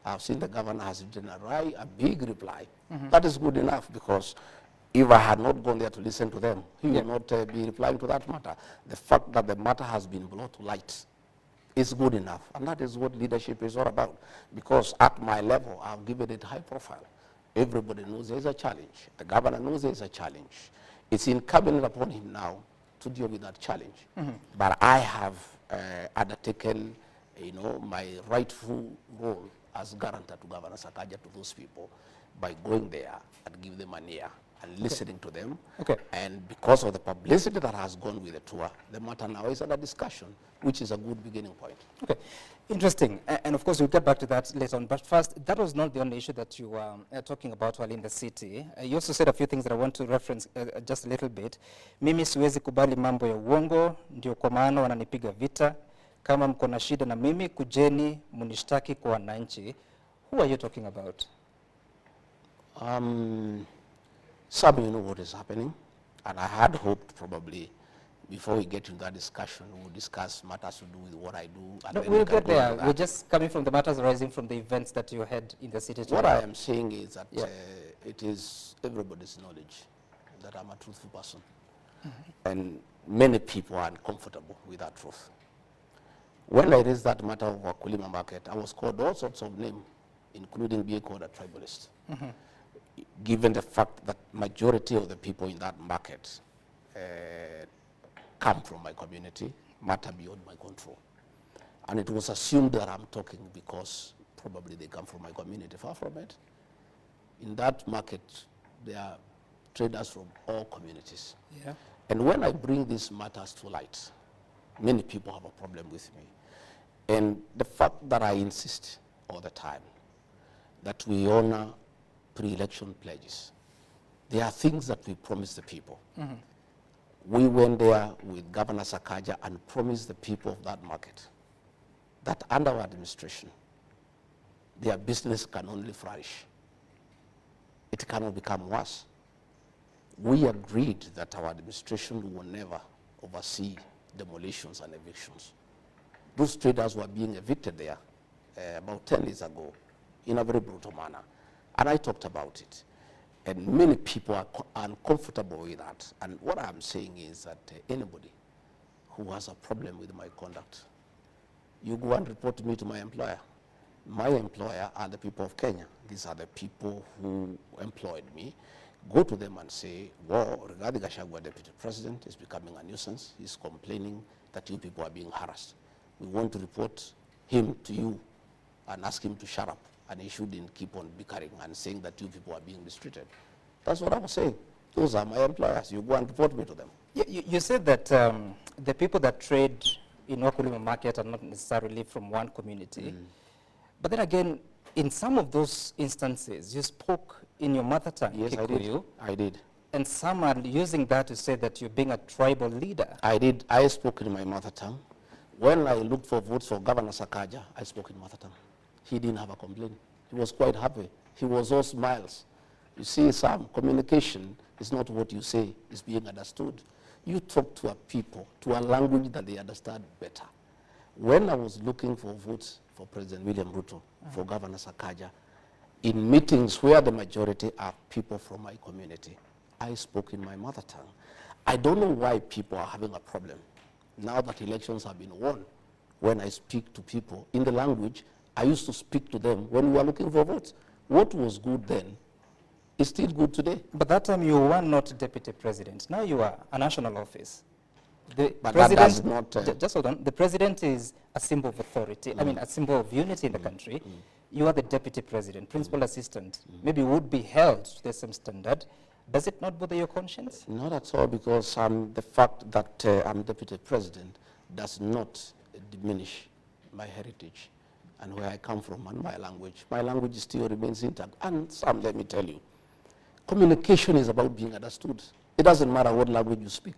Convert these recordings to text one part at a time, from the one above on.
I've seen the governor has written a big reply. That is good enough, because if I had not gone there to listen to them, he would not be replying to that matter. The fact that the matter has been brought to light is good enough, and that is what leadership is all about. Because at my level, I've given it high profile. Everybody knows there's a challenge. The governor knows there's a challenge. It's incumbent upon him now to deal with that challenge. But I have undertaken, my rightful role as guarantor to Governor Sakaja to those people by going there and give them an ear and listening to them. And because of the publicity that has gone with the tour, the matter now is under discussion, which is a good beginning point. Interesting. And of course, we'll get back to that later on. But first, that was not the only issue that you were talking about while in the city. You also said a few things that I want to reference just a little bit. Mimi siwezi kubali mambo ya uongo, ndio kwa maana wananipiga vita. Kama mko na shida na mimi, kujeni munishtaki kwa wananchi. Who are you talking about? Some of you know what is happening, and I had hoped probably before we get into that discussion, we'll discuss matters to do with what I do. And no, we'll get there. We're just coming from the matters arising from the events that you had in the city. What I am saying is that it is everybody's knowledge that I'm a truthful person. And many people are uncomfortable with that truth. When I raised that matter of Wakulima market, I was called all sorts of names, including being called a tribalist. Given the fact that majority of the people in that market come from my community, matter beyond my control. And it was assumed that I'm talking because probably they come from my community. Far from it. In that market, there are traders from all communities. And when I bring these matters to light, many people have a problem with me. And the fact that I insist all the time that we honor pre-election pledges. There are things that we promise the people. We went there with Governor Sakaja and promised the people of that market that under our administration, their business can only flourish. It cannot become worse. We agreed that our administration will never oversee demolitions and evictions. Those traders were being evicted there about 10 years ago in a very brutal manner. And I talked about it. And many people are uncomfortable with that. And what I'm saying is that anybody who has a problem with my conduct, you go and report me to my employer. My employer are the people of Kenya. These are the people who employed me. Go to them and say, well, Rigathi Gachagua, Deputy President, is becoming a nuisance. He's complaining that you people are being harassed. We want to report him to you and ask him to shut up. And he shouldn't keep on bickering and saying that you people are being mistreated. That's what I was saying. Those are my employers. You go and report me to them. You said that the people that trade in Wakulima market are not necessarily from one community. But then again, in some of those instances, you spoke in your mother tongue, Yes, Kikuyu. I did. And some are using that to say that you're being a tribal leader. I did. I spoke in my mother tongue. When I looked for votes for Governor Sakaja, I spoke in mother tongue. He didn't have a complaint. He was quite happy. He was all smiles. You see, Sam, communication is not what you say, it's being understood. You talk to a people, to a language that they understand better. When I was looking for votes for President William Ruto, for Governor Sakaja, in meetings where the majority are people from my community, I spoke in my mother tongue. I don't know why people are having a problem now that elections have been won. When I speak to people in the language I used to speak to them when we were looking for votes. What was good then is still good today. But that time you were not deputy president. Now you are a national office. The but president, that does not... just hold on. The president is a symbol of authority. I mean, a symbol of unity in the country. You are the deputy president, principal assistant. Maybe would be held to the same standard. Does it not bother your conscience? Not at all, because the fact that I'm deputy president does not diminish my heritage and where I come from and my language. My language still remains intact. And Sam, let me tell you, communication is about being understood. It doesn't matter what language you speak.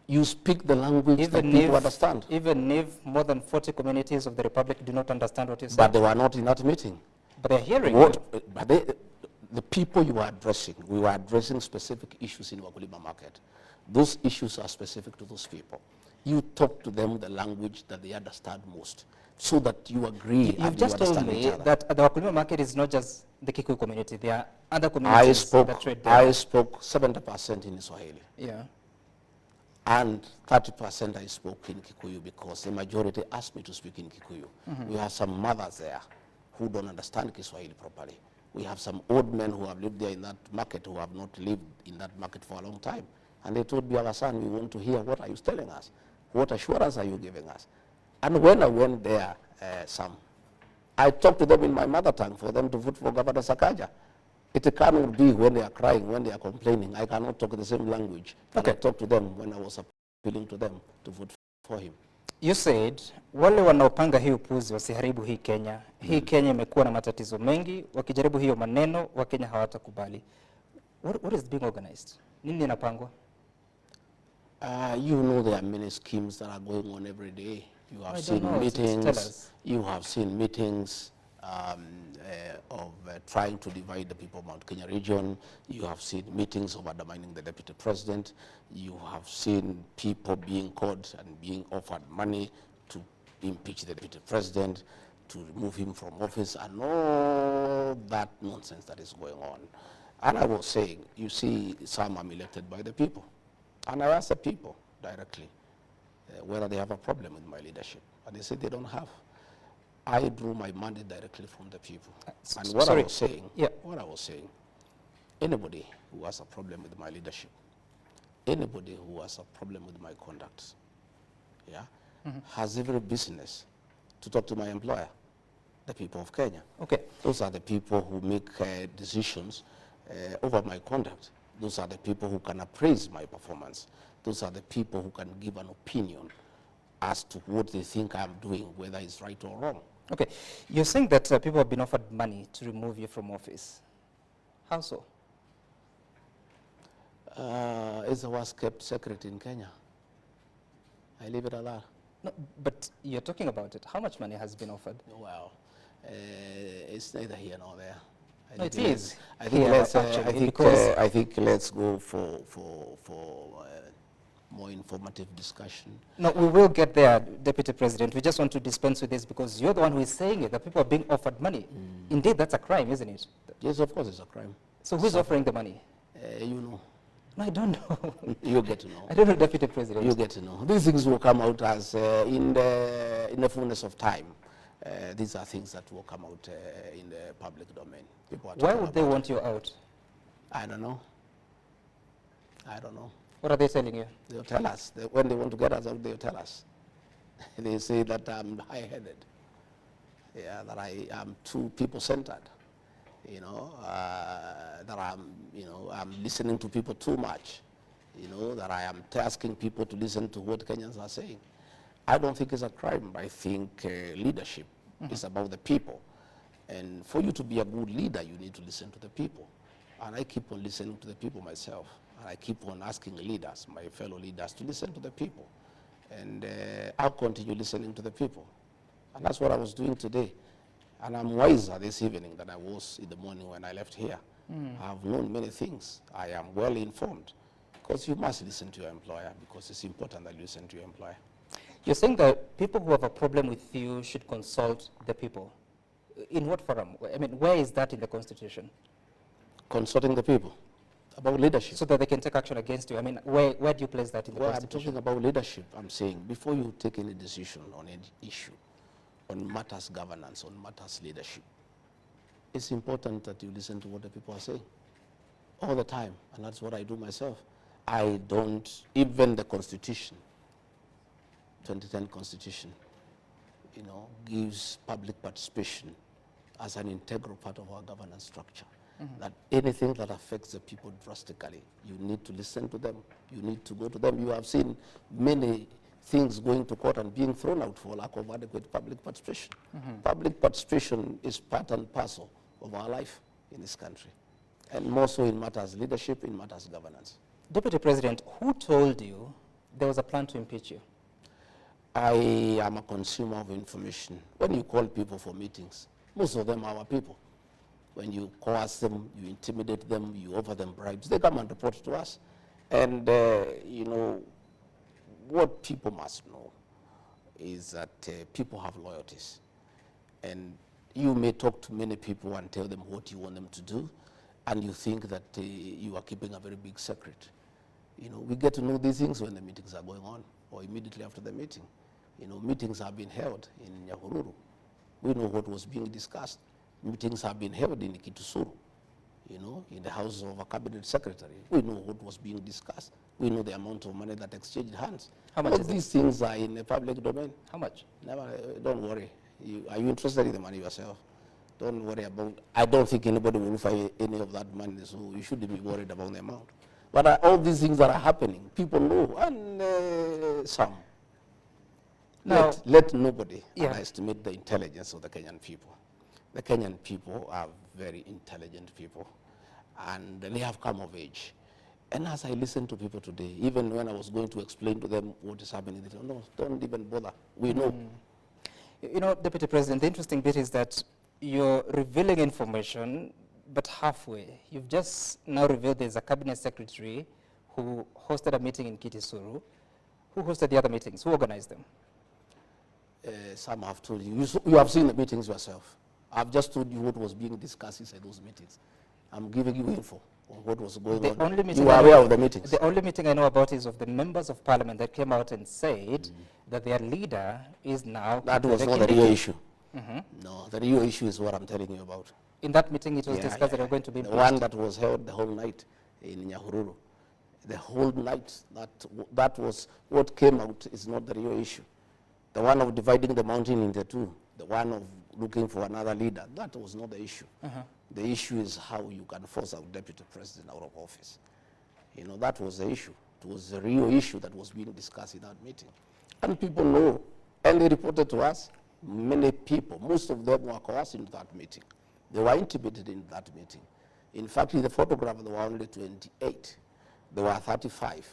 You speak the language that people understand. Even if more than 40 communities of the Republic do not understand what you say. But they were not in that meeting. But they're hearing you. But the people you are addressing, we were addressing specific issues in Wakulima market. Those issues are specific to those people. You talk to them the language that they understand most. so that you agree You've and just you told understand each me other. that the Wakulima market is not just the Kikuyu community. There are other communities that trade there. I spoke 70% in Swahili. Yeah. And 30% I spoke in Kikuyu because the majority asked me to speak in Kikuyu. We have some mothers there who don't understand Kiswahili properly. We have some old men who have lived there in that market who have not lived in that market for a long time. And they told me, our son, we want to hear what are you telling us? What assurance are you giving us? And when I went there, I talked to them in my mother tongue for them to vote for Governor Sakaja. It cannot be when they are crying, when they are complaining. I cannot talk the same language. Okay. I talked to them when I was appealing to them to vote for him. You said, wale wanaopanga hii upuzi wasiharibu hii Kenya. Hii Kenya imekuwa na matatizo mengi, wakijaribu hiyo maneno, Wakenya hawatakubali. What is being organized? Nini inapangwa? You know there are many schemes that are going on every day. You have seen meetings. You have seen meetings of trying to divide the people of Mount Kenya region. You have seen meetings of undermining the deputy president. You have seen people being caught and being offered money to impeach the deputy president, to remove him from office, and all that nonsense that is going on. And I was saying, you see, some are elected by the people. And I asked the people directly whether they have a problem with my leadership. And they said they don't have. I drew my mandate directly from the people. And what I was saying, anybody who has a problem with my leadership, anybody who has a problem with my conduct, has every business to talk to my employer, the people of Kenya. Okay. Those are the people who make decisions over my conduct. Those are the people who can appraise my performance. Those are the people who can give an opinion as to what they think I'm doing, whether it's right or wrong. Okay, you're saying that people have been offered money to remove you from office. How so? It's the worst kept secret in Kenya. I leave it alone. No, but you're talking about it. How much money has been offered? Well, it's neither here nor there. No, it is. I think let's go for more informative discussion. No, we will get there, Deputy President. We just want to dispense with this because you're the one who is saying it, that people are being offered money. Indeed, that's a crime, isn't it? Yes, of course it's a crime. So who's offering the money? You know. No, I don't know. You get to know. I don't know, Deputy President. You get to know. These things will come out as in the fullness of time. These are things that will come out in the public domain. Why would they want you out? I don't know. I don't know. What are they telling you? They'll tell us. When they want to get us out, they'll tell us. They say that I'm high-headed. Yeah, that I am too people-centered. You know, that I'm listening to people too much. You know, that I am asking people to listen to what Kenyans are saying. I don't think it's a crime. I think leadership is about the people. And for you to be a good leader, you need to listen to the people. And I keep on listening to the people myself. And I keep on asking leaders, my fellow leaders, to listen to the people. And I'll continue listening to the people. And that's what I was doing today. And I'm wiser this evening than I was in the morning when I left here. I've known many things. I am well informed. Because you must listen to your employer, because it's important that you listen to your employer. You're saying that people who have a problem with you should consult the people. In what forum? I mean, where is that in the Constitution? Consulting the people about leadership. So that they can take action against you. I mean, where do you place that in the Constitution? I'm talking about leadership. I'm saying before you take any decision on any issue, on matters governance, on matters leadership, it's important that you listen to what the people are saying all the time. And that's what I do myself. I don't, even the Constitution, 2010 Constitution, you know, gives public participation as an integral part of our governance structure. That anything that affects the people drastically, you need to listen to them. You need to go to them. You have seen many things going to court and being thrown out for lack of adequate public participation. Public participation is part and parcel of our life in this country, and more so in matters leadership, in matters governance. Deputy President, who told you there was a plan to impeach you? I am a consumer of information. When you call people for meetings, most of them are our people. When you coerce them, you intimidate them, you offer them bribes, they come and report to us. And, you know, what people must know, is that people have loyalties. And you may talk to many people and tell them what you want them to do, and you think that you are keeping a very big secret. You know, we get to know these things when the meetings are going on, or immediately after the meeting. You know, meetings have been held in Nyahururu. We know what was being discussed. Meetings have been held in Kitusuru, you know, in the house of a cabinet secretary. We know what was being discussed. We know the amount of money that exchanged hands. How much All is these things are in the public domain. How much? Never, don't worry. Are you interested in the money yourself? Don't worry about, I don't think anybody will find any of that money, so you shouldn't be worried about the amount. But all these things that are happening, people know, and some. Now, Let nobody underestimate the intelligence of the Kenyan people. The Kenyan people are very intelligent people, and they have come of age. And as I listen to people today, even when I was going to explain to them what is happening, they said, no, don't even bother. We know. You know, Deputy President, the interesting bit is that you're revealing information, but halfway. You've just now revealed there's a cabinet secretary who hosted a meeting in Kitisuru. Who hosted the other meetings? Who organized them? Some have told you. You have seen the meetings yourself. I've just told you what was being discussed inside those meetings. I'm giving you info on what was going on. Only meeting you are aware of the meetings. The only meeting I know about is of the members of parliament that came out and said that their leader is now... That was not the real issue. No, the real issue is what I'm telling you about. In that meeting, it was discussed that they were going to be the one that was held the whole night in Nyahururu. The whole night, that was what came out is not the real issue. The one of dividing the mountain into two, the one of looking for another leader, that was not the issue. The issue is how you can force a deputy president out of office. You know, that was the issue. It was the real issue that was being discussed in that meeting. And people know, and they reported to us, many people, most of them were coerced into that meeting. They were intimidated in that meeting. In fact, in the photograph, there were only 28. There were 35.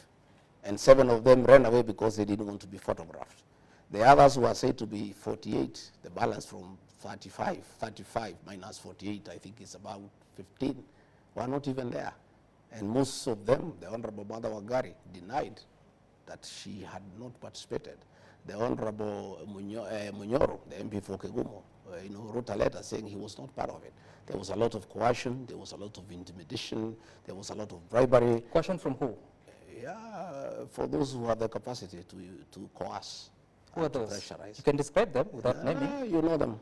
And 7 of them ran away because they didn't want to be photographed. The others were said to be 48. The balance from 35 minus 48, I think is about 15, were not even there. And most of them, the Honorable Mother Wangari, denied that she had not participated. The Honorable Munyoro, the MP for Kegumo, wrote a letter saying he was not part of it. There was a lot of coercion, there was a lot of intimidation, there was a lot of bribery. Coercion from who? Yeah, for those who have the capacity to coerce. Who are those? You can describe them without naming. You know them.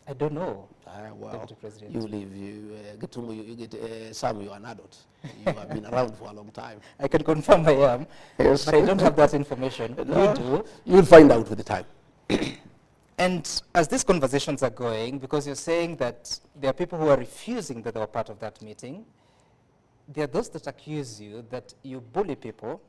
I don't know. Well, Deputy President. you live, you get Sam, you're an adult. You have been around for a long time. I can confirm I am, Yes. but I don't have that information. No, You do. You'll find out with the time. And as these conversations are going, because you're saying that there are people who are refusing that they were part of that meeting, there are those that accuse you that you bully people